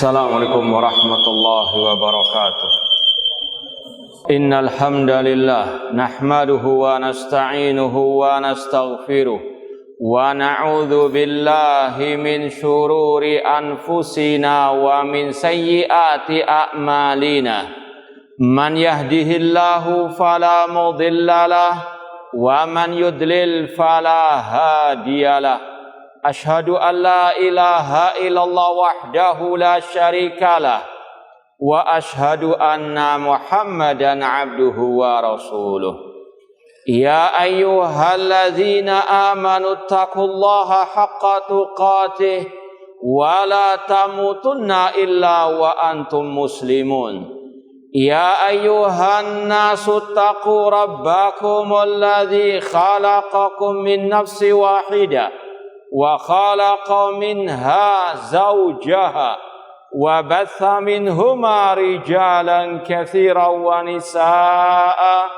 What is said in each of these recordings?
Assalamualaikum warahmatullahi wabarakatuh. Innal hamdalillah nahmaduhu wa nasta'inuhu wa nastaghfiruh wa na'udzu billahi min syururi anfusina wa min sayyiati a'malina. Man yahdihillahu fala mudhillalah wa man yudlil fala hadiyalah. Ashhadu an la ilaha illallah wahdahu la syarikalah wa ashhadu anna Muhammadan abduhu wa rasuluh. Ya ayyuhalladzina amanu taqullaha haqqa tuqatih wa la tamutunna illa wa antum muslimun. Ya ayyuhan nasu taqu rabbakumul ladzi khalaqakum min nafsin wahidah wa khalaqa minha zawjaha wa batha minhuma rijalan katsiran wa nisaa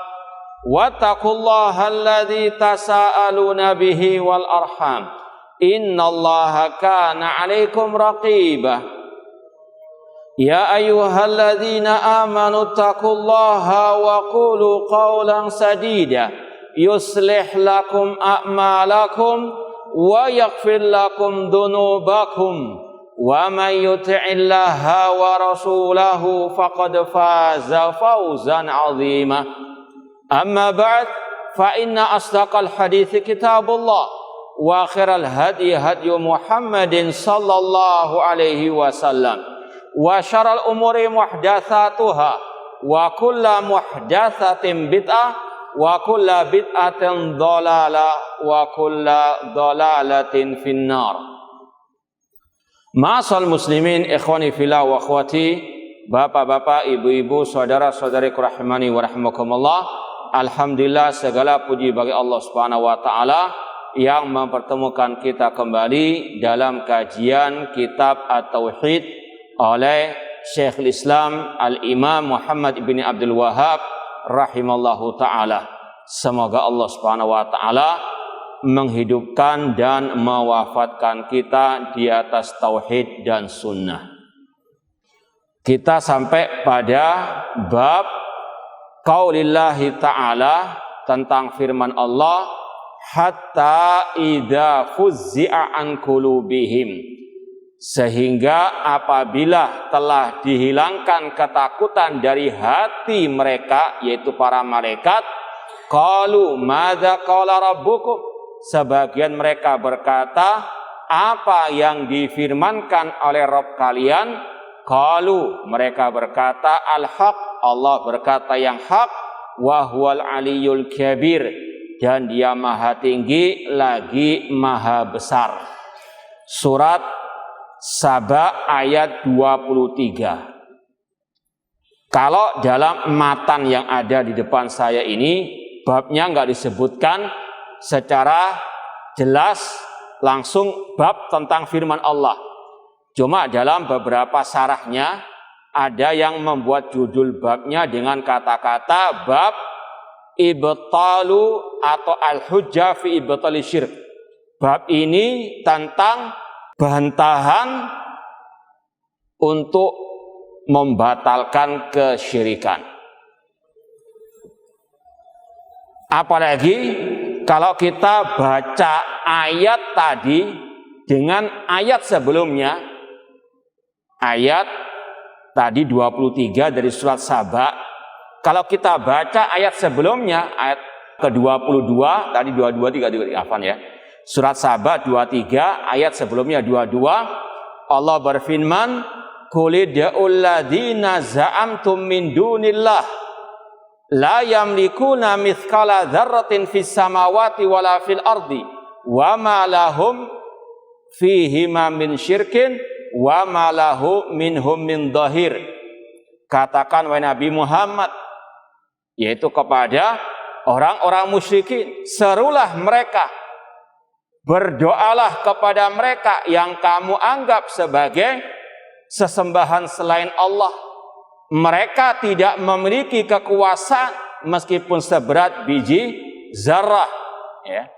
wattaqullaha alladzi tasaaluna bihi wal arham innallaha kana 'alaikum raqiba. Ya ayyuhalladzina amanu taqullaha wa qulu qawlan sadida yuslih lakum a'malakum wa yaghfir lakum dhunubakum wa may yuti'illaha wa rasulahu faqad faza fawzan 'azima. Amma ba'd, fa inna asdaqal hadithi kitabullah wa khairal hadi hadyu Muhammadin sallallahu alaihi wasallam wa syarrul umuri muhdatsatuha wa kullu muhdatsatin bid'ah wa kulla bid'atin dhalalah wa kulla dhalalatin finnar. Ma'asal muslimin, ikhwani fillah wa akhwati, bapak-bapak, ibu-ibu, saudara-saudariku rahimani wa rahimakumullah. Alhamdulillah, segala puji bagi Allah Subhanahu wa taala yang mempertemukan kita kembali dalam kajian kitab At-Tauhid oleh Syekhul Islam Al-Imam Muhammad ibn Abdul Wahhab rahimallahu ta'ala. Semoga Allah subhanahu wa ta'ala menghidupkan dan mewafatkan kita di atas tauhid dan sunnah. Kita sampai pada bab qaulillahi ta'ala tentang firman Allah, hatta idza fuzzi'a an qulubihim, sehingga apabila telah dihilangkan ketakutan dari hati mereka, yaitu para malaikat, qalu madza qala rabbukum, sebagian mereka berkata, apa yang difirmankan oleh Rabb kalian? Qalu, mereka berkata, al-haq, Allah berkata yang hak, wa huwal aliyul kabir, dan dia maha tinggi lagi maha besar. Surat Saba ayat 23. Kalau dalam matan yang ada di depan saya ini, babnya nggak disebutkan secara jelas langsung bab tentang firman Allah. Cuma dalam beberapa syarahnya ada yang membuat judul babnya dengan kata-kata bab ibtalu atau al-hujjah fi ibtali syirk. Bab ini tentang bantahan untuk membatalkan kesyirikan. Apalagi kalau kita baca ayat tadi dengan ayat sebelumnya, ayat tadi 23 dari surat Saba. Kalau kita baca ayat sebelumnya, ayat ke-22, tadi 22, 33, afan ya. Surat Saba 23, ayat sebelumnya 22, Allah berfirman, qulidul ladzina za'amtum min dunillah la yamlikuna mithqala dzarratin fis samawati wala fil ardi wa ma lahum fihima min syirkin wa ma lahu minhum min dhahir. Katakan wahai Nabi Muhammad, yaitu kepada orang-orang musyrikin, serulah mereka, berdoalah kepada mereka yang kamu anggap sebagai sesembahan selain Allah. Mereka tidak memiliki kekuasaan meskipun seberat biji zarah, ya,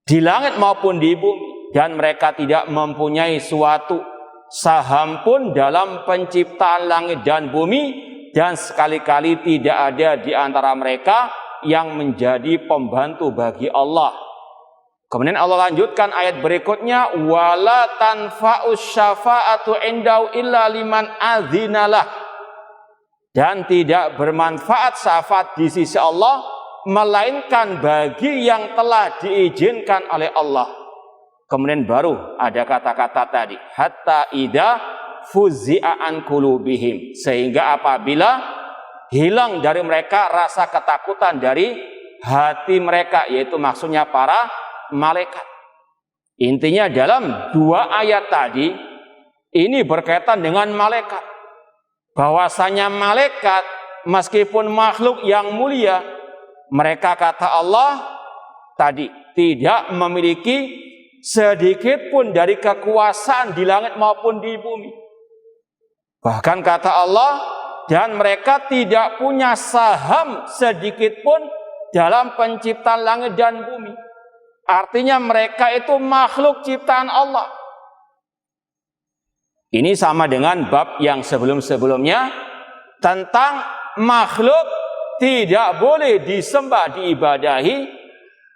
di langit maupun di bumi, dan mereka tidak mempunyai suatu saham pun dalam penciptaan langit dan bumi, dan sekali-kali tidak ada di antara mereka yang menjadi pembantu bagi Allah. Kemudian Allah lanjutkan ayat berikutnya, wala tanfa'us syafa'atu indau illa liman adzinalah. Dan tidak bermanfaat syafaat di sisi Allah melainkan bagi yang telah diizinkan oleh Allah. Kemudian baru ada kata-kata tadi, hatta idza fuzzi'a an qulubihim, sehingga apabila hilang dari mereka rasa ketakutan dari hati mereka, yaitu maksudnya para malaikat. Intinya dalam dua ayat tadi ini berkaitan dengan malaikat, bahwasanya malaikat meskipun makhluk yang mulia, mereka kata Allah tadi tidak memiliki sedikit pun dari kekuasaan di langit maupun di bumi. Bahkan kata Allah, dan mereka tidak punya saham sedikit pun dalam penciptaan langit dan bumi. Artinya mereka itu makhluk ciptaan Allah. Ini sama dengan bab yang sebelum-sebelumnya tentang makhluk tidak boleh disembah, diibadahi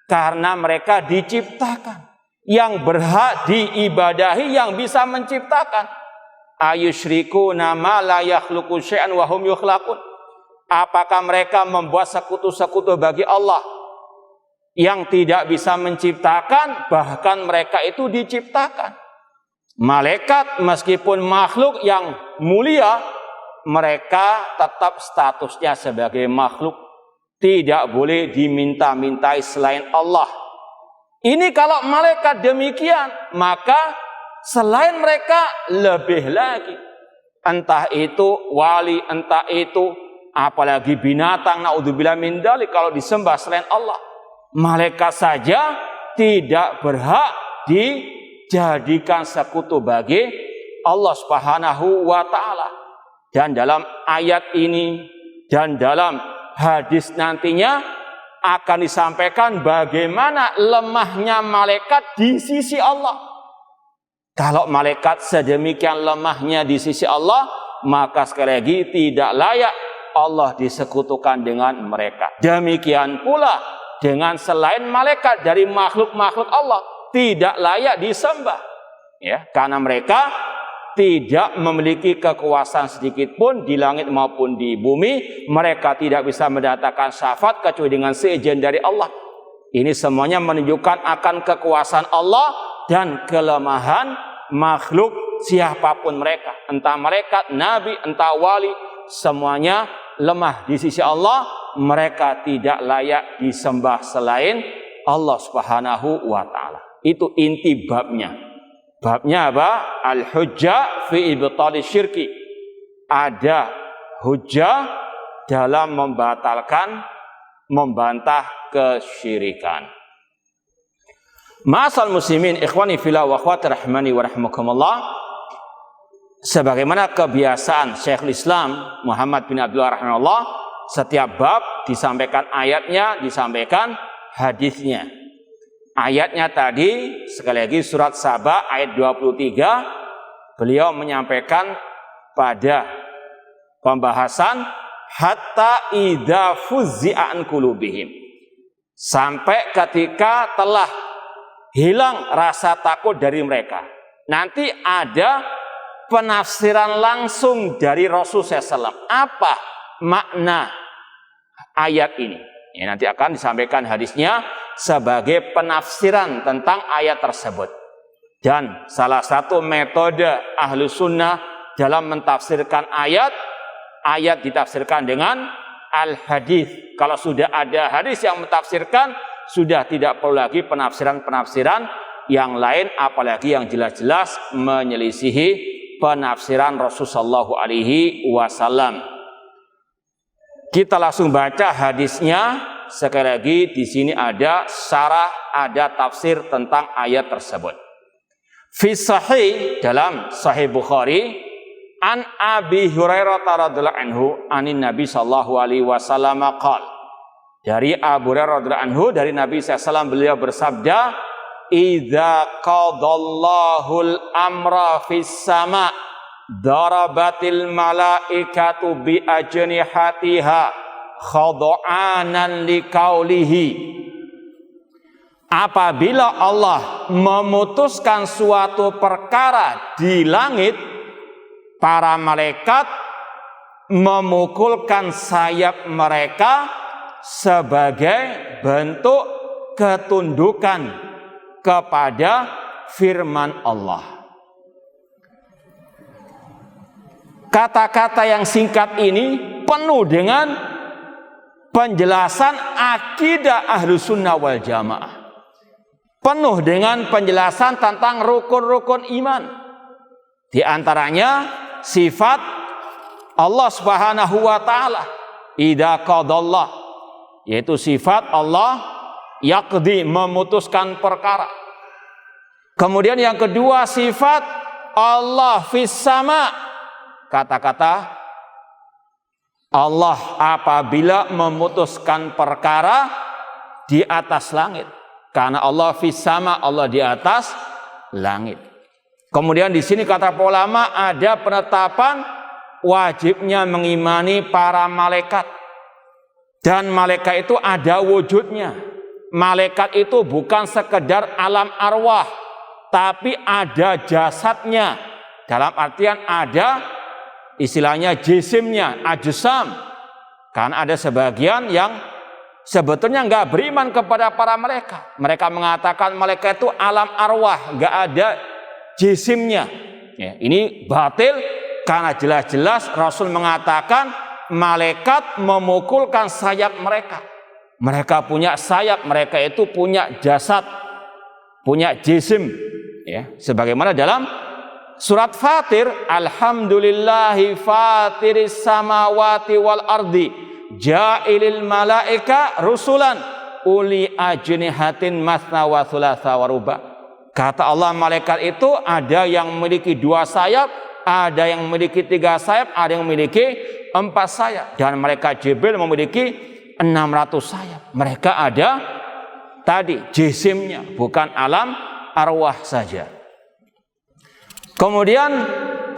karena mereka diciptakan. Yang berhak diibadahi yang bisa menciptakan. Ayusyrikuna ma la yakhluqu syai'an wa hum yukhlaqun. Apakah mereka membuat sekutu-sekutu bagi Allah yang tidak bisa menciptakan, bahkan mereka itu diciptakan. Malaikat meskipun makhluk yang mulia, mereka tetap statusnya sebagai makhluk, tidak boleh diminta-mintai selain Allah. Ini kalau malaikat demikian, maka selain mereka lebih lagi, entah itu wali, entah itu apalagi binatang, naudzubillah min dzalik, kalau disembah selain Allah. Malaikat saja tidak berhak dijadikan sekutu bagi Allah Subhanahu wa ta'ala. Dan dalam ayat ini dan dalam hadis nantinya akan disampaikan bagaimana lemahnya malaikat di sisi Allah. Kalau malaikat sedemikian lemahnya di sisi Allah, maka sekali lagi tidak layak Allah disekutukan dengan mereka. Demikian pula dengan selain malaikat dari makhluk-makhluk Allah tidak layak disembah, ya, karena mereka tidak memiliki kekuasaan sedikit pun di langit maupun di bumi. Mereka tidak bisa mendatangkan syafaat kecuali dengan seizin dari Allah. Ini semuanya menunjukkan akan kekuasaan Allah dan kelemahan makhluk siapapun mereka, entah mereka nabi, entah wali, semuanya lemah di sisi Allah. Mereka tidak layak disembah selain Allah Subhanahu wa ta'ala. Itu inti babnya. Babnya apa? Al-hujjah fi ibtali syirki. Ada hujjah dalam membatalkan, membantah kesyirikan. Ma'asal muslimin ikhwani fillah wa akhwati rahimani wa rahimakumullah. Sebagaimana kebiasaan Syekhul Islam Muhammad bin Abdullah rahimahullah, setiap bab disampaikan ayatnya, disampaikan hadisnya. Ayatnya tadi sekali lagi surat Saba ayat 23, beliau menyampaikan pada pembahasan hatta idza fuzzi'a an qulubihim, sampai ketika telah hilang rasa takut dari mereka. Nanti ada penafsiran langsung dari Rasulullah SAW. Apa makna ayat ini? Ya, nanti akan disampaikan hadisnya sebagai penafsiran tentang ayat tersebut. Dan salah satu metode ahlu sunnah dalam mentafsirkan ayat ditafsirkan dengan al-hadis. Kalau sudah ada hadis yang mentafsirkan, sudah tidak perlu lagi penafsiran-penafsiran yang lain, apalagi yang jelas-jelas menyelisihi penafsiran Rasulullah SAW. Kita langsung baca hadisnya. Sekali lagi di sini ada syarah, ada tafsir tentang ayat tersebut. Fi sahih, dalam Sahih Bukhari, an Abi Hurairah radhiyallahu anhu anin Nabi sallallahu alaihi wasallam qala. Dari Abu Hurairah radhiyallahu anhu, dari Nabi sallallahu alaihi wasallam, beliau bersabda, idza qadallahul amra fis sama darabatil malaikatu bi ajnihatiha khada'anan liqaulihi. Apabila Allah memutuskan suatu perkara di langit, para malaikat memukulkan sayap mereka sebagai bentuk ketundukan kepada firman Allah. Kata-kata yang singkat ini penuh dengan penjelasan akidah Ahlussunnah wal Jamaah. Penuh dengan penjelasan tentang rukun-rukun iman. Di antaranya sifat Allah Subhanahu wa taala, idza qadallah, yaitu sifat Allah yaqdi, memutuskan perkara. Kemudian yang kedua sifat Allah fis sama, kata-kata Allah apabila memutuskan perkara di atas langit. Karena Allah fis sama, Allah di atas langit. Kemudian di sini kata ulama ada penetapan wajibnya mengimani para malaikat. Dan malaikat itu ada wujudnya. Malaikat itu bukan sekedar alam arwah, tapi ada jasadnya. Dalam artian ada istilahnya jisimnya, ajsam. Karena ada sebagian yang sebetulnya nggak beriman kepada para malaikat. Mereka mengatakan malaikat itu alam arwah, nggak ada jisimnya. Ya, ini batil karena jelas-jelas Rasul mengatakan malaikat memukulkan sayap mereka. Mereka punya sayap, mereka itu punya jasad, punya jisim. Ya, sebagaimana dalam surat Fatir, alhamdulillahi fatiris samawati wal ardi ja'ilil malaika rusulan uli ajnihatin masna wa thulatha wa ruba. Kata Allah, malaikat itu ada yang memiliki 2 sayap, ada yang memiliki 3 sayap, ada yang memiliki 4 sayap, dan malaikat Jibril memiliki 600 sayap. Mereka ada tadi jisimnya, bukan alam arwah saja. Kemudian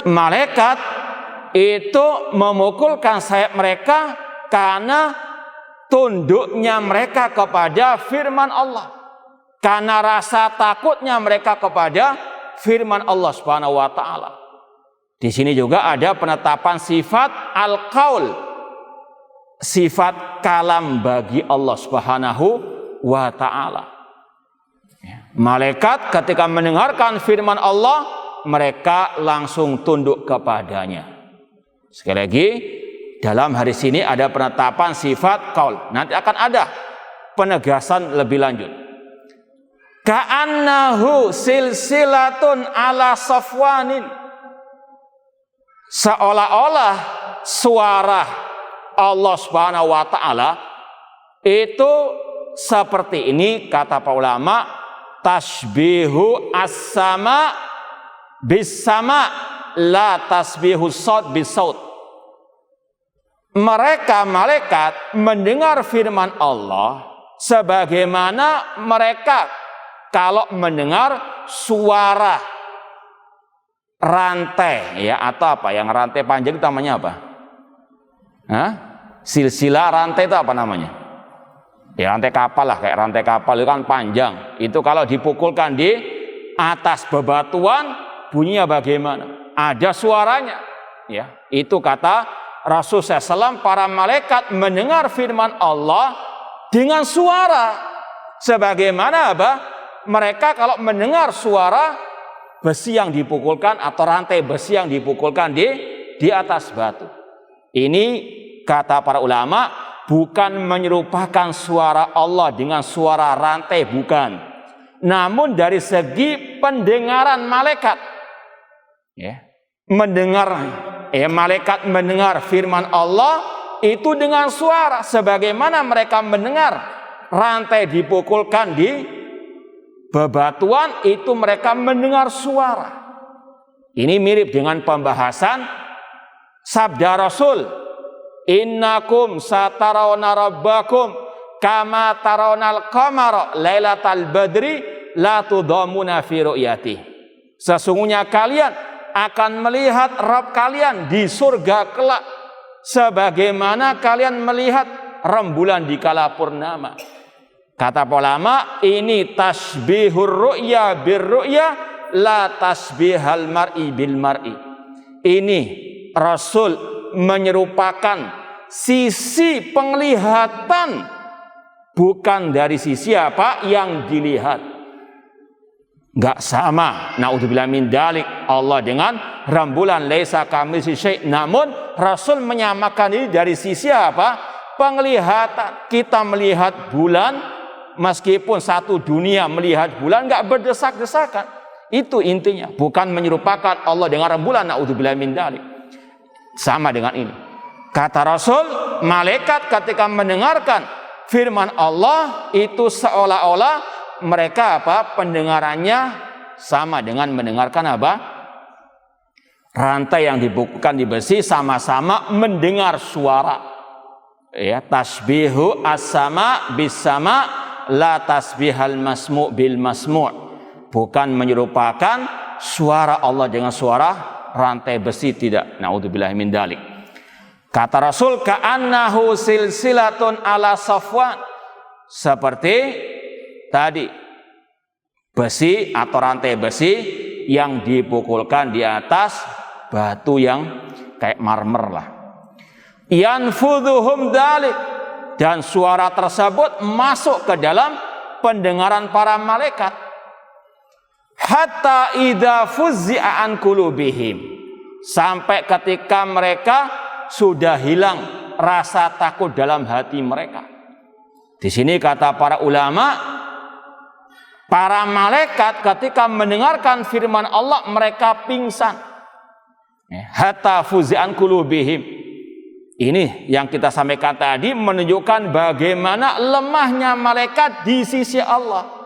malaikat itu memukulkan sayap mereka karena tunduknya mereka kepada firman Allah. Karena rasa takutnya mereka kepada firman Allah Subhanahu wa taala. Di sini juga ada penetapan sifat al-qaul, sifat kalam bagi Allah Subhanahu wa taala. Malaikat ketika mendengarkan firman Allah, mereka langsung tunduk kepadanya. Sekali lagi, dalam hadis ini ada penetapan sifat qaul. Nanti akan ada penegasan lebih lanjut. Ka'annahu silsilatun ala safwanin. Seolah-olah suara Allah Subhanahu wa taala itu seperti ini, kata para ulama, tasbihu as-sama bis-sama la tasbihu saut bis-saut. Mereka malaikat mendengar firman Allah sebagaimana mereka kalau mendengar suara rantai, ya, atau apa yang rantai panjang itu namanya apa? Hah? Silsilah rantai itu apa namanya? Ya, rantai kapal lah, kayak rantai kapal itu kan panjang. Itu kalau dipukulkan di atas bebatuan bunyinya bagaimana? Ada suaranya. Ya, itu kata Rasulullah SAW, para malaikat mendengar firman Allah dengan suara sebagaimana apa? Mereka kalau mendengar suara besi yang dipukulkan atau rantai besi yang dipukulkan di atas batu. Ini kata para ulama bukan menyerupakan suara Allah dengan suara rantai, bukan. Namun dari segi pendengaran malaikat, ya, malaikat mendengar firman Allah itu dengan suara sebagaimana mereka mendengar rantai dipukulkan di bebatuan, itu mereka mendengar suara. Ini mirip dengan pembahasan sabda Rasul, innakum satarawna rabbakum kama tarawnal qamara lailatal badri la tudamuna fi ru'yati. Sesungguhnya kalian akan melihat Rabb kalian di surga kelak sebagaimana kalian melihat rembulan di kala purnama. Kata ulama, ini tasbihur ru'ya bir ru'ya la tasbihal mar'i bil mar'i. Ini Rasul menyerupakan sisi penglihatan bukan dari sisi apa yang dilihat. Enggak sama, naudzubillah min dzalik, Allah dengan rembulan laisa kamitslihi syai'. Namun Rasul menyamakan ini dari sisi apa? Penglihatan. Kita melihat bulan, meskipun satu dunia melihat bulan enggak berdesak-desakan. Itu intinya, bukan menyerupakan Allah dengan rembulan, naudzubillah min dzalik. Sama dengan ini. Kata Rasul, malaikat ketika mendengarkan firman Allah itu seolah-olah mereka apa? Pendengarannya sama dengan mendengarkan apa? Rantai yang dibukukan di besi, sama-sama mendengar suara. Ya, tasbihu as-sama bis-sama la tasbihal masmu' bil masmu'. Bukan menyerupakan suara Allah dengan suara rantai besi, tidak. Naudzubillah min dzalik. Kata Rasul, ka'annahu silsilatun ala safwan. Seperti tadi besi atau rantai besi yang dipukulkan di atas batu yang kayak marmer lah. Yanfudhuhum dzalik, dan suara tersebut masuk ke dalam pendengaran para malaikat. Hatta idza fuzzi'a an qulubihim, sampai ketika mereka sudah hilang rasa takut dalam hati mereka. Di sini kata para ulama, para malaikat ketika mendengarkan firman Allah mereka pingsan. Hatta fuzi'an qulubihim. Ini yang kita sampaikan tadi menunjukkan bagaimana lemahnya malaikat di sisi Allah.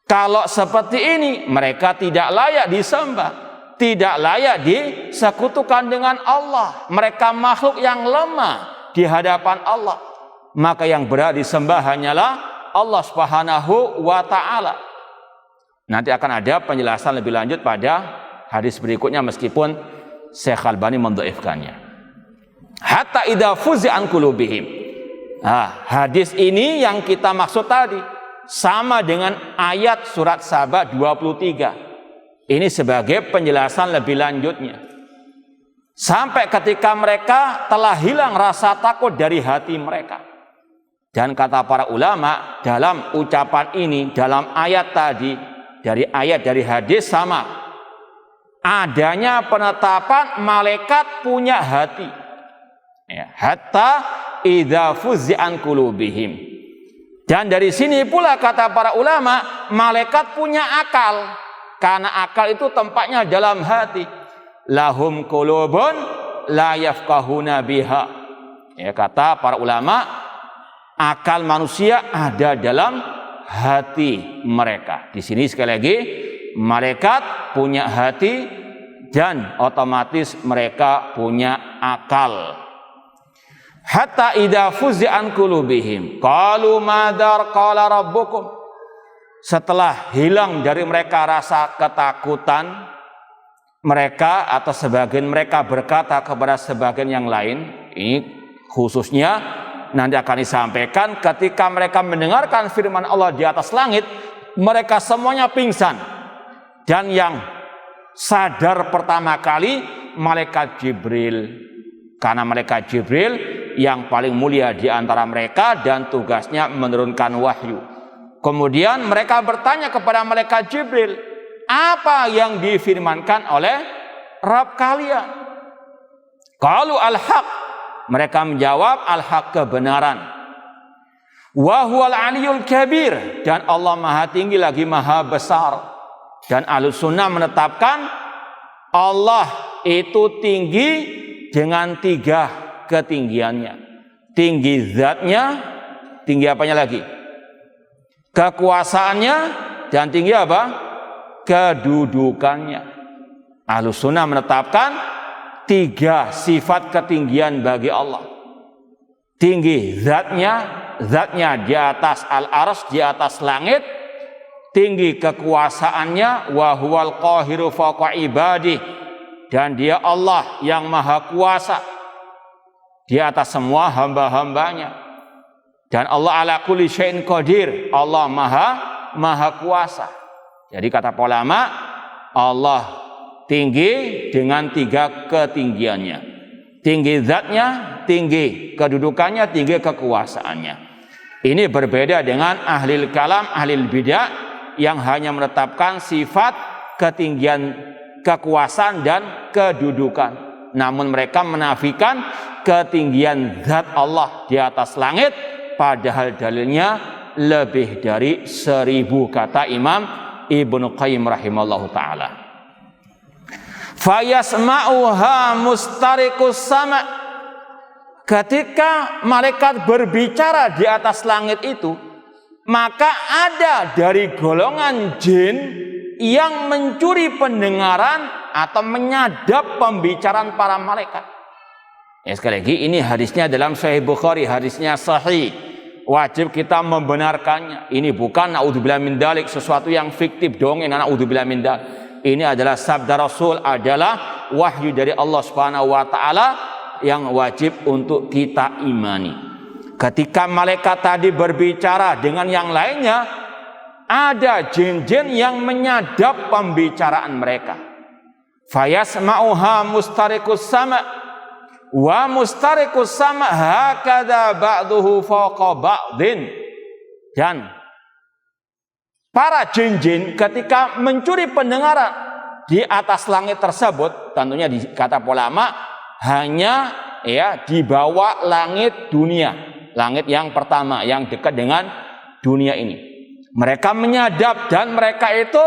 Kalau seperti ini mereka tidak layak disembah, tidak layak disekutukan dengan Allah. Mereka makhluk yang lemah di hadapan Allah. Maka yang berhak disembah hanyalah Allah Subhanahu wa ta'ala. Nanti akan ada penjelasan lebih lanjut pada hadis berikutnya, meskipun Syekh Albani mendhaifkannya. Hatta idza fuzi'a an qulubihim. Hadis ini yang kita maksud tadi sama dengan ayat surat Saba 23. Ini sebagai penjelasan lebih lanjutnya. Sampai ketika mereka telah hilang rasa takut dari hati mereka. Dan kata para ulama, dalam ucapan ini, dalam ayat tadi, dari hadis sama. Adanya penetapan malaikat punya hati. Ya, hatta idza fuzzi'an qulubihim. Dan dari sini pula kata para ulama, malaikat punya akal. Karena akal itu tempatnya dalam hati. Lahum qulubun la yafqahuna biha. Ya, kata para ulama, akal manusia ada dalam hati mereka. Di sini sekali lagi, malaikat punya hati dan otomatis mereka punya akal. Hatta idza fuzzi'an qulubihim qalu madar qala rabbukum. Setelah hilang dari mereka rasa ketakutan, mereka atau sebagian mereka berkata kepada sebagian yang lain, ini khususnya nanti akan disampaikan ketika mereka mendengarkan firman Allah di atas langit, mereka semuanya pingsan. Dan yang sadar pertama kali malaikat Jibril. Karena malaikat Jibril yang paling mulia di antara mereka dan tugasnya menurunkan wahyu. Kemudian mereka bertanya kepada malaikat Jibril, apa yang difirmankan oleh Rabb kalian? Qalu al-haq. Mereka menjawab al-haq, kebenaran. Wa huwal aliyul kabir, dan Allah maha tinggi lagi maha besar. Dan Ahlus Sunnah menetapkan Allah itu tinggi dengan 3 ketinggiannya. Tinggi zatnya, tinggi apanya lagi? Kekuasaannya, dan tinggi apa? Kedudukannya. Ahlus Sunnah menetapkan 3 sifat ketinggian bagi Allah. Tinggi zatnya di atas al-arsy, di atas langit. tinggi kekuasaannya, wa huwal qahiru fawqa ibadih, dan dia Allah yang maha kuasa di atas semua hamba-hambanya. Dan Allah ala kulli syai'in qadir, Allah maha kuasa. Jadi kata ulama, Allah tinggi dengan 3 ketinggiannya. Tinggi zatnya, tinggi kedudukannya, tinggi kekuasaannya. Ini berbeda dengan ahlil kalam, ahlil bidah yang hanya menetapkan sifat ketinggian kekuasaan dan kedudukan. Namun mereka menafikan ketinggian zat Allah di atas langit, padahal dalilnya lebih dari 1000, kata Imam Ibnu Qayyim rahimallahu ta'ala. Fayasma'uha mustariqus sama'. Ketika malaikat berbicara di atas langit itu, maka ada dari golongan jin yang mencuri pendengaran atau menyadap pembicaraan para malaikat. Ya, sekali lagi, ini hadisnya dalam Sahih Bukhari, hadisnya sahih. Wajib kita membenarkannya. Ini bukan naudzubillah min dzalik, sesuatu yang fiktif dongeng, naudzubillah min dzalik. Ini adalah sabda Rasul, adalah wahyu dari Allah Subhanahu wa taala yang wajib untuk kita imani. Ketika malaikat tadi berbicara dengan yang lainnya, ada jin-jin yang menyadap pembicaraan mereka. Fayasma'uha mustariqus sama' wa mustariqus sama' hakadha ba'duhu fawqa ba'din. Dan para jin-jin ketika mencuri pendengaran di atas langit tersebut, tentunya kata ulama hanya di bawah langit dunia, langit yang pertama yang dekat dengan dunia ini. Mereka menyadap, dan mereka itu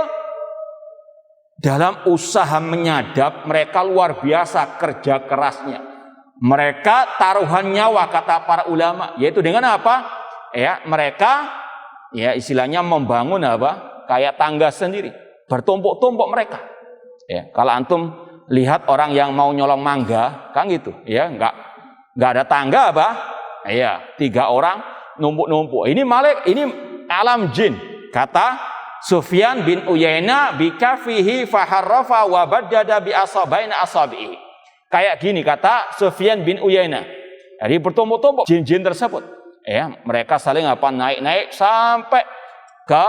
dalam usaha menyadap mereka luar biasa kerja kerasnya. Mereka taruhan nyawa, kata para ulama, yaitu dengan apa? Mereka istilahnya membangun kayak tangga sendiri, bertumpuk-tumpuk mereka. Kalau antum lihat orang yang mau nyolong mangga, kan gitu, nggak ada tangga 3 orang numpuk-numpuk. Ini alam jin. Kata Sufyan bin Uyainah, bikafihi faharrafa wa baddada bi asabaina asabihi. Kayak gini kata Sufyan bin Uyainah. Jadi bertumpuk-tumpuk jin-jin tersebut. Mereka saling naik-naik sampai ke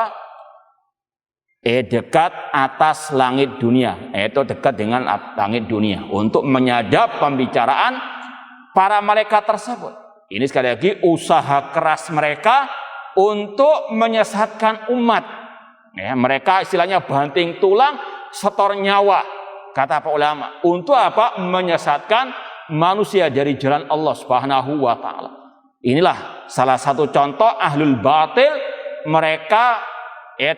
dekat atas langit dunia, yaitu dekat dengan langit dunia, untuk menyadap pembicaraan para malaikat tersebut. Ini sekali lagi usaha keras mereka untuk menyesatkan umat. Mereka istilahnya banting tulang, setor nyawa, kata para ulama. Untuk apa? Menyesatkan manusia dari jalan Allah Subhanahu wa taala. Inilah salah satu contoh ahlul batil. Mereka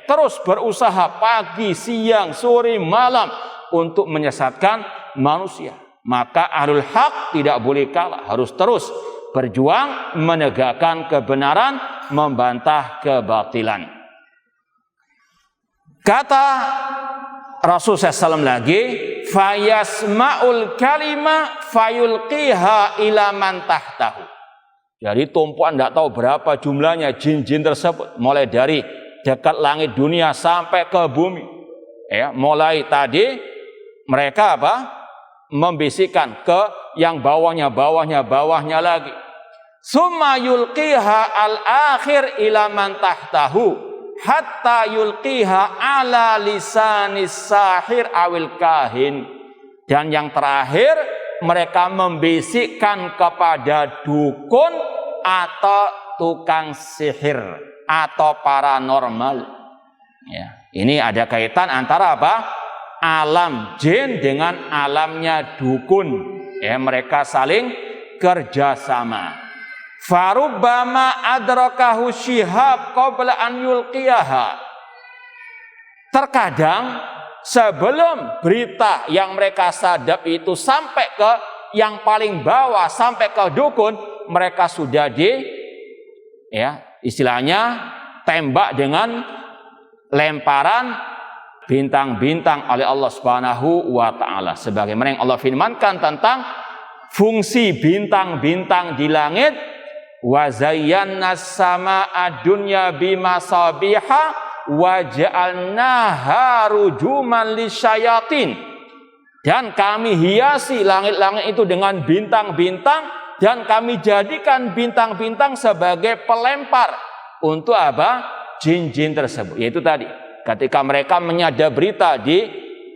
terus berusaha pagi, siang, sore, malam untuk menyesatkan manusia. Maka ahlul haq tidak boleh kalah, harus terus berjuang menegakkan kebenaran, membantah kebatilan. Kata Rasul SAW lagi, fayasma'ul kalima fayulqiha ila man tahtahu. Jadi tumpuan tidak tahu berapa jumlahnya jin-jin tersebut, mulai dari dekat langit dunia sampai ke bumi. Mulai tadi mereka membisikkan ke yang bawahnya lagi. Summa yulqiha al-akhir ila man tahtahu hatta yulqiha ala lisanis sahir awil kahin. Dan yang terakhir, mereka membisikkan kepada dukun atau tukang sihir atau paranormal. Ini ada kaitan antara alam jin dengan alamnya dukun. Mereka saling kerjasama. Farubbama adrakahu syihab qabla an yulqiyaha. Terkadang sebelum berita yang mereka sadap itu sampai ke yang paling bawah, sampai ke dukun, mereka sudah istilahnya tembak dengan lemparan bintang-bintang oleh Allah Subhanahu wa taala. Sebagaimana yang Allah firmankan tentang fungsi bintang-bintang di langit, wa zayyana as-samaa'a dunya bimasabiha wa ja'alnaha rujuman lisyayatin, dan kami hiasi langit-langit itu dengan bintang-bintang, dan kami jadikan bintang-bintang sebagai pelempar untuk apa? Jin-jin tersebut. Yaitu tadi, ketika mereka menyadap berita di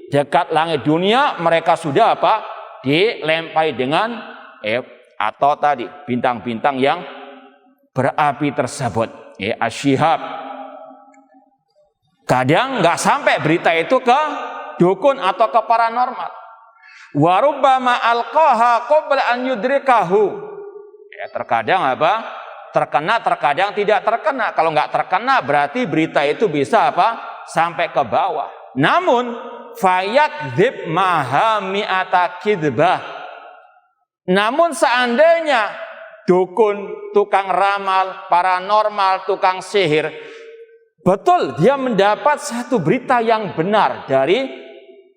dekat langit dunia, mereka sudah apa? Dilempari dengan atau tadi bintang-bintang yang berapi tersebut, asyihab. Kadang nggak sampai berita itu ke dukun atau ke paranormal. Wa rubbama alqaha qabla an yudrikahu. Terkadang apa? Terkena, terkadang tidak terkena. Kalau nggak terkena berarti berita itu bisa apa? Sampai ke bawah. Namun fayakdzib maha mi'ata kidzbah. Namun seandainya dukun, tukang ramal, paranormal, tukang sihir, betul dia mendapat satu berita yang benar dari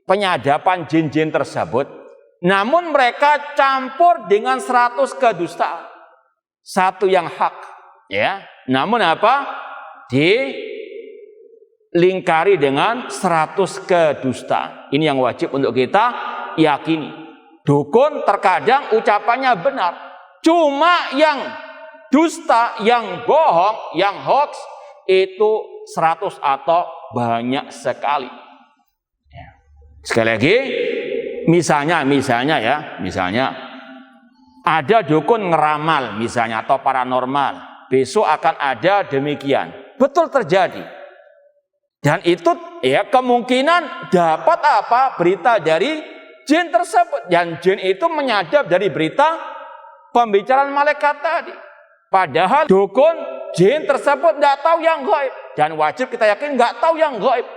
penyadapan jin-jin tersebut, namun mereka campur dengan 100 kedustaan. Satu yang hak, namun apa? Dilingkari dengan 100 kedustaan. Ini yang wajib untuk kita yakini. Dukun terkadang ucapannya benar, cuma yang dusta, yang bohong, yang hoax itu 100 atau banyak sekali. Sekali lagi, misalnya ada dukun ngeramal misalnya atau paranormal, besok akan ada demikian, betul terjadi. Dan itu kemungkinan dapat apa? Berita dari jin tersebut, dan jin itu menyadap dari berita pembicaraan malaikat tadi. Padahal dukun, jin tersebut tidak tahu yang gaib, dan wajib kita yakin nggak tahu yang gaib.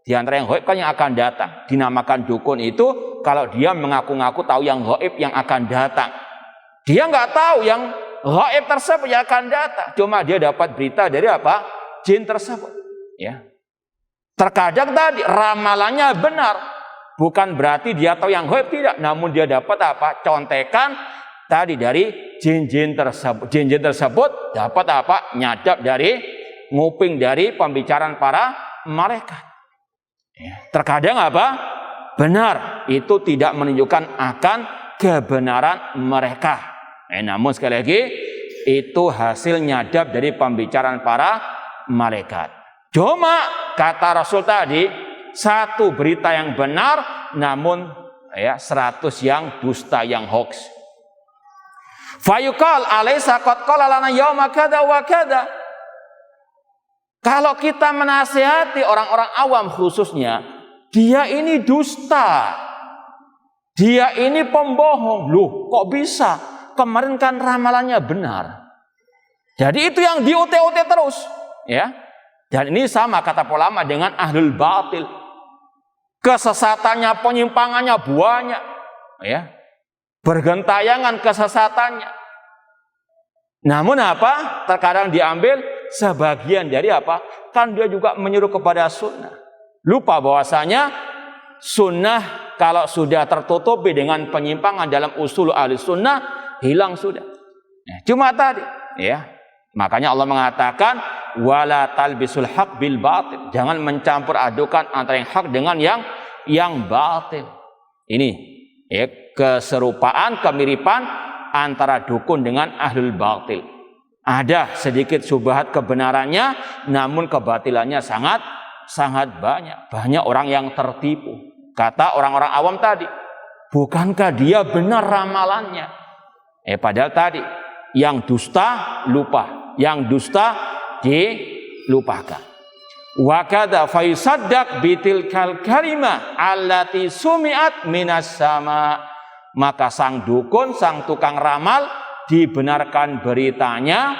Di antara yang gaib kan yang akan datang. Dinamakan dukun itu kalau dia mengaku-ngaku tahu yang gaib yang akan datang. Dia nggak tahu yang gaib tersebut yang akan datang, cuma dia dapat berita dari apa? Jin tersebut. Terkadang tadi ramalannya benar, bukan berarti dia tahu yang gaib, tidak. Namun dia dapat apa? Contekan tadi dari jin-jin tersebut. Jin-jin tersebut dapat apa? Nyadap dari, nguping dari pembicaraan para malaikat. Terkadang apa? Benar. Itu tidak menunjukkan akan kebenaran mereka. Namun sekali lagi, itu hasil nyadap dari pembicaraan para malaikat. Cuma kata Rasul tadi, satu berita yang benar, namun 100 yang dusta, yang hoax. Fayuqal alaysa qad qala lana yauma kada wa kada. Kalau kita menasihati orang-orang awam khususnya, dia ini dusta, dia ini pembohong. Loh, kok bisa? Kemarin kan ramalannya benar. Jadi itu yang diute-ute terus, Dan ini sama kata ulama dengan ahlul batil. Kesesatannya, penyimpangannya banyak, bergentayangan kesesatannya. Namun apa? Terkadang diambil sebagian dari apa? Kan dia juga menyuruh kepada sunnah. Lupa bahwasanya sunnah kalau sudah tertutupi dengan penyimpangan dalam usul ahli sunnah, hilang sudah. Cuma tadi, makanya Allah mengatakan wala talbisul haq bil batil. Jangan mencampur adukan antara yang hak dengan yang batil. Ini keserupaan, kemiripan antara dukun dengan ahlul batil. Ada sedikit syubhat kebenarannya, namun kebatilannya sangat banyak. Banyak orang yang tertipu. Kata orang-orang awam tadi, bukankah dia benar ramalannya? Padahal tadi yang dusta lupa, yang dusta dilupakan. Wa kadza fayusaddaq bitilkal kalimah allati sumi'at minas sama. Maka sang dukun, sang tukang ramal dibenarkan beritanya,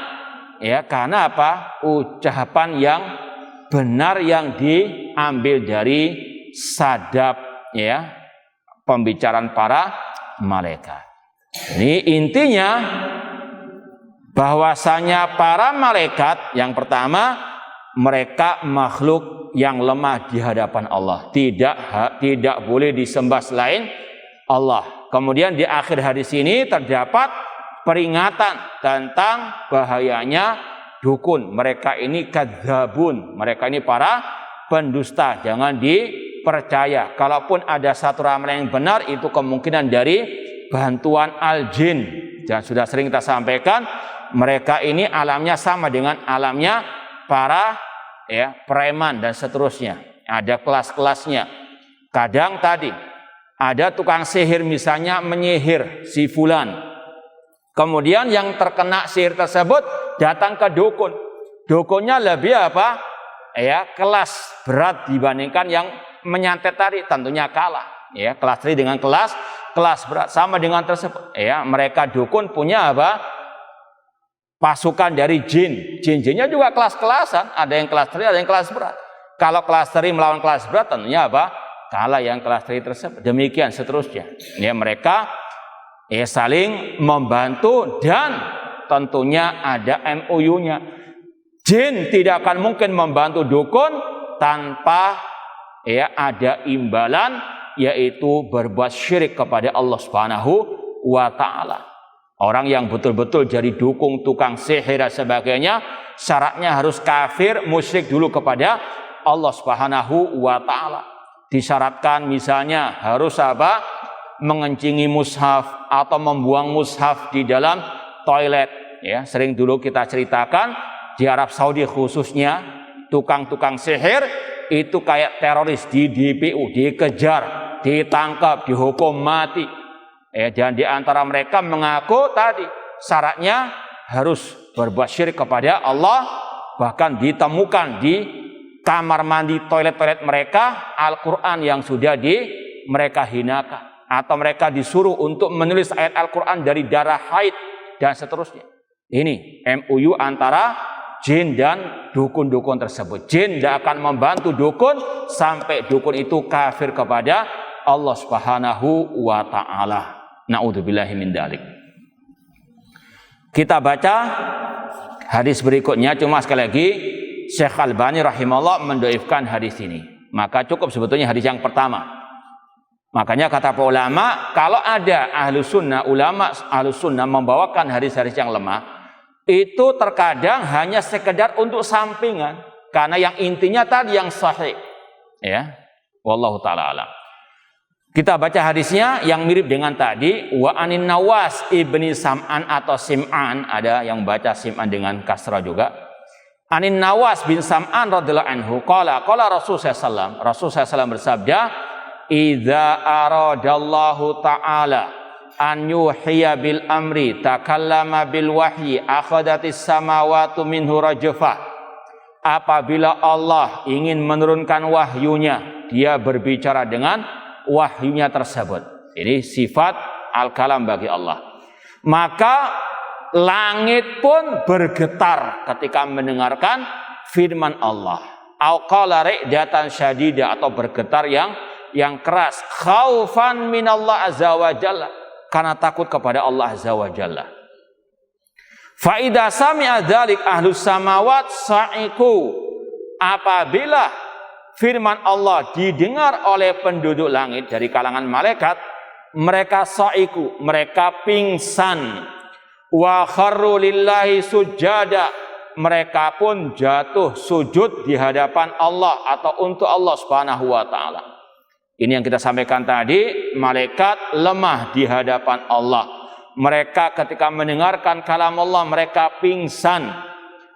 karena apa? Ucapan yang benar yang diambil dari sadap, pembicaraan para malaikat. Ini intinya bahwasanya para malaikat yang pertama, mereka makhluk yang lemah di hadapan Allah, tidak boleh disembah selain Allah. Kemudian di akhir hadis ini terdapat peringatan tentang bahayanya dukun, mereka ini kadzabun, mereka ini para pendusta, jangan dipercaya. Kalaupun ada satu ramalan yang benar, itu kemungkinan dari bantuan al-jin. Dan sudah sering kita sampaikan, mereka ini alamnya sama dengan alamnya para preman dan seterusnya. Ada kelas-kelasnya. Kadang tadi ada tukang sihir misalnya menyihir si fulan. Kemudian yang terkena sihir tersebut datang ke dukun. Dukunnya lebih kelas berat dibandingkan yang menyantet tadi, tentunya kalah. Kelas 3 dengan kelas berat sama dengan tersebut. Mereka dukun punya pasukan dari jin. Jin-jinnya juga kelas-kelasan, ada yang kelas 3, ada yang kelas berat. Kalau kelas 3 melawan kelas berat tentunya kalah yang kelas 3 tersebut. Demikian seterusnya. Mereka saling membantu dan tentunya ada MOU-nya. Jin tidak akan mungkin membantu dukun tanpa ada imbalan, yaitu berbuat syirik kepada Allah Subhanahu wa taala. Orang yang betul-betul jadi dukun, tukang sihir dan sebagainya, syaratnya harus kafir, musyrik dulu kepada Allah Subhanahu wa taala. Disyaratkan misalnya harus mengencingi mushaf atau membuang mushaf di dalam toilet. Sering dulu kita ceritakan di Arab Saudi khususnya, tukang-tukang sihir itu kayak teroris di DPU, dikejar, ditangkap, dihukum mati. Dan di antara mereka mengaku tadi syaratnya harus berbuat syirik kepada Allah, bahkan ditemukan di kamar mandi, toilet-toilet mereka Al-Quran yang sudah mereka hinakan. Atau mereka disuruh untuk menulis ayat Al-Quran dari darah haid dan seterusnya. Ini MOU antara jin dan dukun-dukun tersebut. Jin tidak akan membantu dukun sampai dukun itu kafir kepada Allah Subhanahu wa ta'ala. Na'udzubillahi min dzalik. Kita baca hadis berikutnya, cuma sekali lagi Syekh Albani rahimahullah mendhaifkan hadis ini. Maka cukup sebetulnya hadis yang pertama. Makanya kata para ulama, kalau ada ulama ahlu sunnah membawakan hadis-hadis yang lemah, itu terkadang hanya sekedar untuk sampingan, karena yang intinya tadi yang sahih. Wallahu ta'ala alam. Kita baca hadisnya yang mirip dengan tadi, wa anin Nawas ibni Sam'an atau Sim'an, ada yang baca Sim'an dengan kasrah juga. Anin Nawas bin Sam'an radhiyallahu anhu qala Rasulullah SAW bersabda, idza aradallahu ta'ala an yuhya bil amri takallama bil wahyi akhadatis samawati minhu rajfa. Apabila Allah ingin menurunkan wahyunya, dia berbicara dengan wahyunya tersebut. Ini sifat al-kalam bagi Allah. Maka langit pun bergetar ketika mendengarkan firman Allah. Au qala ri'datan syadida, atau bergetar yang keras, khaufan minallah azza wa jalla, karena takut kepada Allah azza wa jalla. Fa idza sami'a dzalik ahlus samawat sa'iku, apabila firman Allah didengar oleh penduduk langit dari kalangan malaikat, mereka sa'iku, mereka pingsan, wa kharru lillahi sujada, mereka pun jatuh sujud di hadapan Allah atau untuk Allah Subhanahu wa taala. Ini yang kita sampaikan tadi, malaikat lemah di hadapan Allah. Mereka ketika mendengarkan kalam Allah, mereka pingsan.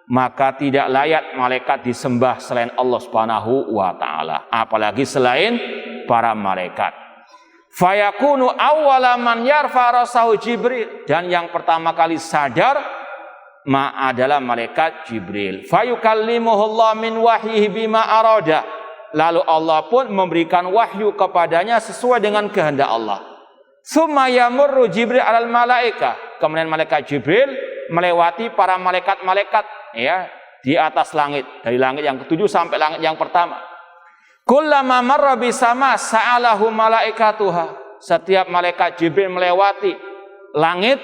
Maka tidak layak malaikat disembah selain Allah Subhanahu wa ta'ala, apalagi selain para malaikat. Fayakunu awwala man yarfa rasahu Jibril, dan yang pertama kali sadar adalah malaikat Jibril. Fayukallimuhullah min wahyihi bima arada, lalu Allah pun memberikan wahyu kepadanya sesuai dengan kehendak Allah. Summa yamurru Jibril alal malaika, kemudian malaikat Jibril melewati para malaikat-malaikat di atas langit, dari langit yang ketujuh sampai langit yang pertama. Kullama marra bisama sa'alahu malaikatuha, setiap malaikat Jibril melewati langit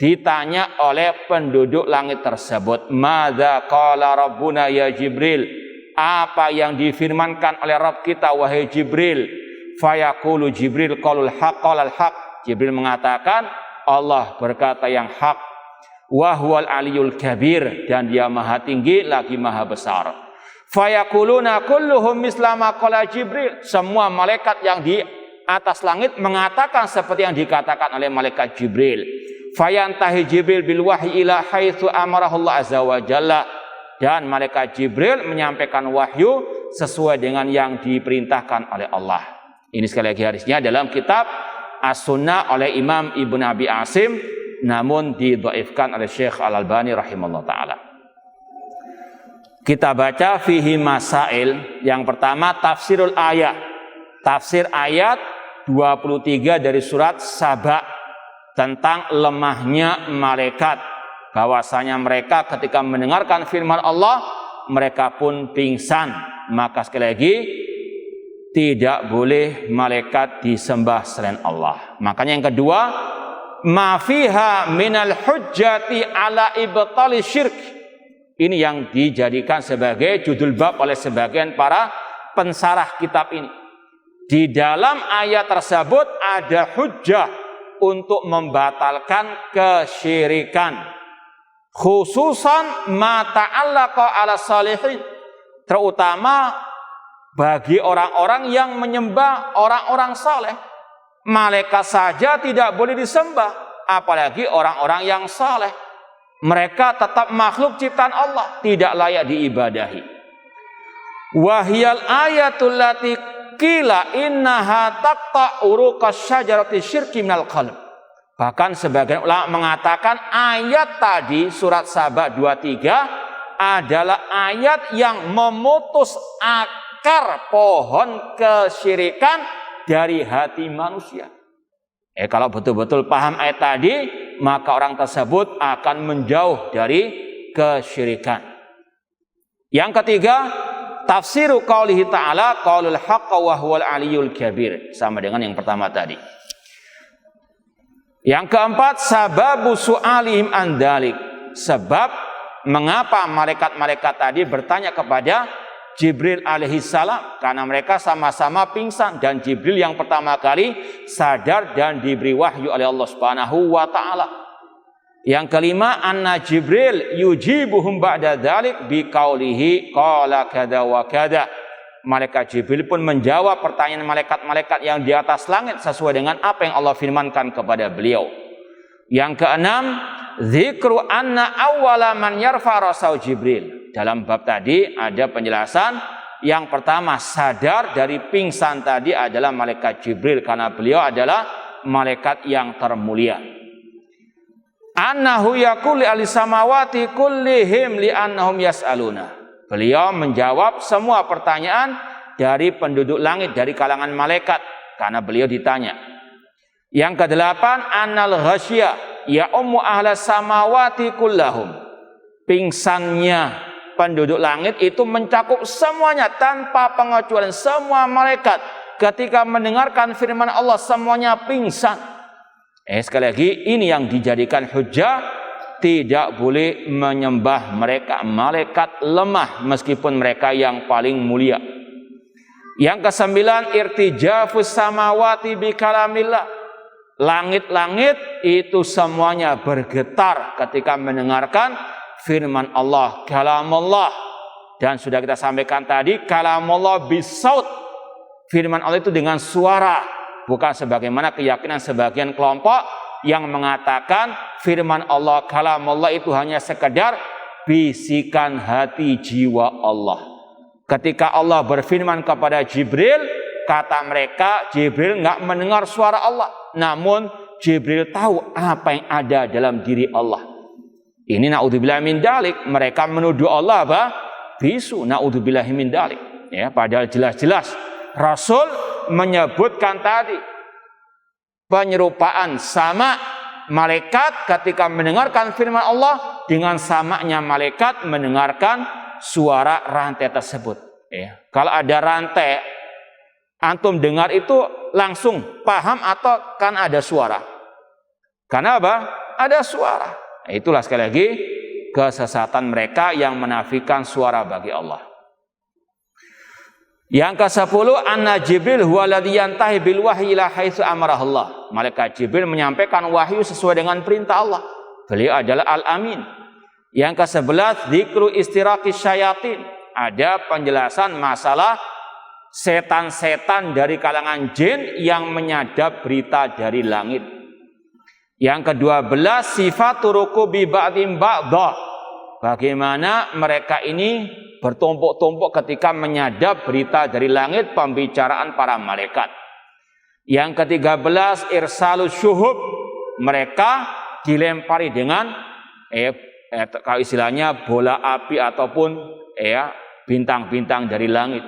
ditanya oleh penduduk langit tersebut, madza qala rabbuna ya Jibril, apa yang difirmankan oleh Rabb kita wahai Jibril. Fayaqulu Jibril qalul haq, Jibril mengatakan Allah berkata yang hak. wa huwal aliyul kabir, dan dia maha tinggi lagi maha besar. Fayaquluna kulluhum misla ma qala Jibril, semua malaikat yang di atas langit mengatakan seperti yang dikatakan oleh malaikat Jibril. Fayantahi Jibril bil wahyi ila haitsu amarahullah azza wa jalla, dan malaikat Jibril menyampaikan wahyu sesuai dengan yang diperintahkan oleh Allah. Ini sekali lagi hadisnya dalam kitab As-Sunnah oleh Imam Ibnu Abi Asim, namun didhaifkan oleh Syekh Al-Albani rahimahullah taala. Kita baca fihi masail. Yang pertama tafsirul ayat. Tafsir ayat 23 dari surat Saba tentang lemahnya malaikat. Bahwasanya mereka ketika mendengarkan firman Allah, mereka pun pingsan. Maka sekali lagi, tidak boleh malaikat disembah selain Allah. Makanya yang kedua, ma fiha minal hujjati ala ibtali syirk. Ini yang dijadikan sebagai judul bab oleh sebagian para pensarah kitab ini. Di dalam ayat tersebut ada hujjah untuk membatalkan kesyirikan. Khususan ma ta'allaqa ala salihin. Terutama bagi orang-orang yang menyembah orang-orang saleh. Malaikat saja tidak boleh disembah, apalagi orang-orang yang saleh. Mereka tetap makhluk ciptaan Allah, tidak layak diibadahi. Wahyal ayatul lati qila innaha taqta uruqas syajarati syirki minal qalb. Bahkan sebagian ulama mengatakan ayat tadi surat Saba 23 adalah ayat yang memutus akar pohon kesyirikan dari hati manusia. Kalau betul-betul paham ayat tadi, maka orang tersebut akan menjauh dari kesyirikan. Yang ketiga, tafsiru qaulihi ta'ala qaulul haqqa wa huwal aliyul kabir, sama dengan yang pertama tadi. Yang keempat, sababu su'alihim an dzalik, sebab mengapa malaikat-malaikat tadi bertanya kepada Jibril alaihissalam, karena mereka sama-sama pingsan dan Jibril yang pertama kali sadar dan diberi wahyu oleh Allah Subhanahu wa taala. Yang kelima, anna Jibril yujibuhum ba'da dzalik biqaulihi qala kada wa kada. Malaikat Jibril pun menjawab pertanyaan malaikat-malaikat yang di atas langit sesuai dengan apa yang Allah firmankan kepada beliau. Yang keenam, zikru anna awwala man yarfa rasau Jibril. Dalam bab tadi ada penjelasan. Yang pertama, sadar dari pingsan tadi adalah malaikat Jibril karena beliau adalah malaikat yang termulia. Annahu yaqulu li samawati kullihim li annahum yas'aluna. Beliau menjawab semua pertanyaan dari penduduk langit, dari kalangan malaikat, karena beliau ditanya. Yang kedelapan, annal ghasya ya ummu ahlas samawati kullahum. Pingsannya penduduk langit itu mencakup semuanya tanpa pengecualian. Semua malaikat ketika mendengarkan firman Allah semuanya pingsan. Sekali lagi, ini yang dijadikan hujjah. Tidak boleh menyembah mereka. Malaikat lemah meskipun mereka yang paling mulia. Yang kesembilan, irtijafus samawati bi kalamillah. Langit-langit itu semuanya bergetar ketika mendengarkan firman Allah, kalamullah. Dan sudah kita sampaikan tadi, kalamullah bisaut. Firman Allah itu dengan suara, bukan sebagaimana keyakinan sebagian kelompok yang mengatakan firman Allah, kalamullah itu hanya sekedar bisikan hati jiwa Allah. Ketika Allah berfirman kepada Jibril, kata mereka Jibril nggak mendengar suara Allah, namun Jibril tahu apa yang ada dalam diri Allah. Ini naudzubillah min dalik. Mereka menuduh Allah apa? Bisu. Naudzubillah min dalik. Padahal jelas-jelas Rasul menyebutkan tadi penyerupaan sama malaikat ketika mendengarkan firman Allah dengan samanya malaikat mendengarkan suara rantai tersebut. Kalau ada rantai, antum dengar itu langsung paham atau kan ada suara? Karena apa? Ada suara. Itulah sekali lagi kesesatan mereka yang menafikan suara bagi Allah. Yang ke-10, anna Jibril huwa alladhi yantahi bil wahyi ila haitsu amarahullah. Malaikat Jibril menyampaikan wahyu sesuai dengan perintah Allah. Beliau adalah Al-Amin. Yang ke-11, dzikru istiraqis syayatin. Ada penjelasan masalah setan-setan dari kalangan jin yang menyadap berita dari langit. Yang ke-12, sifat rukubi ba'dim ba'dah. Bagaimana mereka ini bertumpuk-tumpuk ketika menyadap berita dari langit, pembicaraan para malaikat. Yang ke-13, irsalus syuhub. Mereka dilempari dengan kalau istilahnya bola api ataupun bintang-bintang dari langit.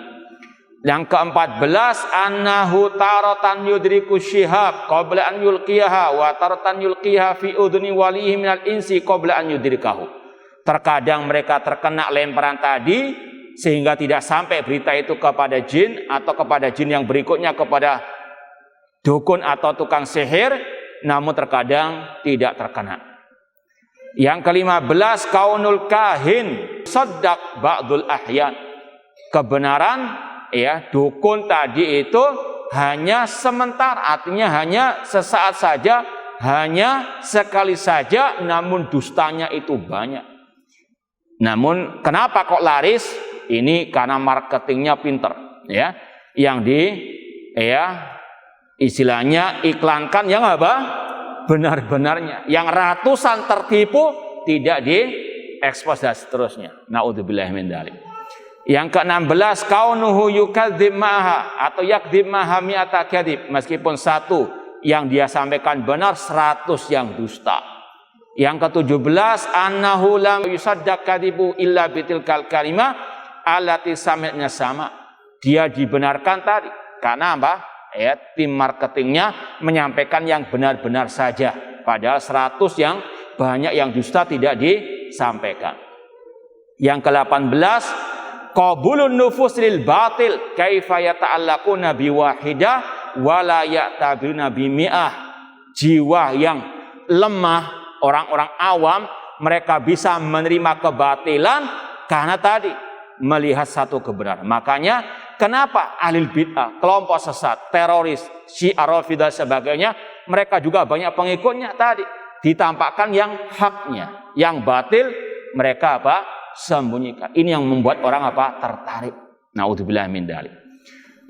Yang ke-14, annahu taratan yudriku syihab qabla an yulqiyaha wa taratan yulqiyaha fi udhuni walihi minal insi qabla an yudrikahu. Terkadang mereka terkena lemparan tadi sehingga tidak sampai berita itu kepada jin atau kepada jin yang berikutnya kepada dukun atau tukang sihir, namun terkadang tidak terkena. Yang ke-15, kaunul kahin saddaq ba'dul ahyan. Kebenaran dukun tadi itu hanya sementara, artinya hanya sesaat saja, hanya sekali saja, namun dustanya itu banyak. Namun kenapa kok laris? Ini karena marketingnya pinter, yang istilahnya iklankan yang apa? Benar-benarnya. Yang ratusan tertipu tidak diekspos dan seterusnya. Naudzubillah min dzalik. Yang ke-16, kaunuhu yukadzib ma'aha atau yakdzib ma'aha mi'ata kadzib. Meskipun satu yang dia sampaikan benar, 100 yang dusta. Yang ke-17, annahu lam yusaddaq kadzibu illa bitilkal kalimah allati sami'na sama. Dia dibenarkan tadi. Karena apa? Tim marketingnya menyampaikan yang benar-benar saja. Padahal 100 yang banyak yang dusta tidak disampaikan. Yang ke-18, qabulun nufus lil batil kaifa yata'allaquna bi wahidah wa la ya'tabuna bi mi'ah. Jiwa yang lemah, orang-orang awam, mereka bisa menerima kebatilan karena tadi melihat satu kebenaran. Makanya kenapa ahlul bid'ah, kelompok sesat, teroris, Syiah, Rafidah sebagainya, mereka juga banyak pengikutnya tadi. Ditampakkan yang haknya, yang batil mereka sembunyikan. Ini yang membuat orang tertarik. Naudzubillah min dzalik.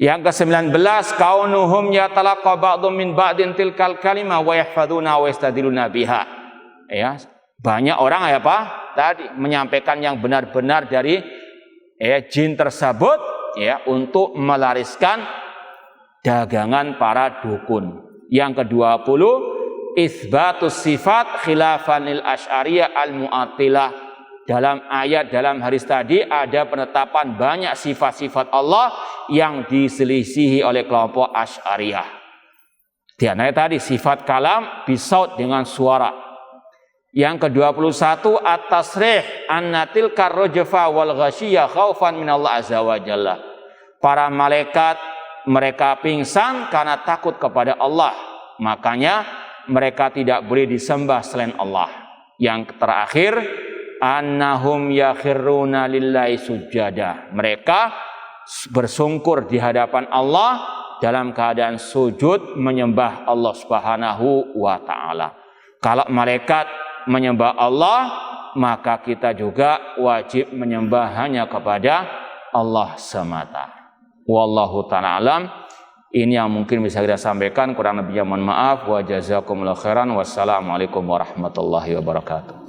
Yang ke-19, kaunuhum yatalaqqa ba'dhum min ba'din tilkal kalimah wa yahfadzuna wa yastadiluna biha. Banyak orang tadi menyampaikan yang benar-benar dari jin tersebut untuk melariskan dagangan para dukun. Yang ke-20, isbatus sifat khilafanil asy'ariyah al-mu'attilah. Dalam ayat, dalam hadis tadi ada penetapan banyak sifat-sifat Allah yang diselisihi oleh kelompok Asy'ariyah. Di antaranya tadi sifat kalam bisaut dengan suara. Yang ke-21, at-tasrih anna tilka rajfa wal ghasyiyah khaufan minallah azza wa jalla. Para malaikat mereka pingsan karena takut kepada Allah. Makanya mereka tidak boleh disembah selain Allah. Yang terakhir, annahum yakhiruna lillahi sujada. Mereka bersungkur di hadapan Allah dalam keadaan sujud menyembah Allah Subhanahu wa taala. Kalau malaikat menyembah Allah, maka kita juga wajib menyembah hanya kepada Allah semata. Wallahu ta'ala alam. Ini yang mungkin bisa kita sampaikan, kurang lebihnya mohon maaf. Wa jazakumullahu khairan. Wassalamualaikum warahmatullahi wabarakatuh.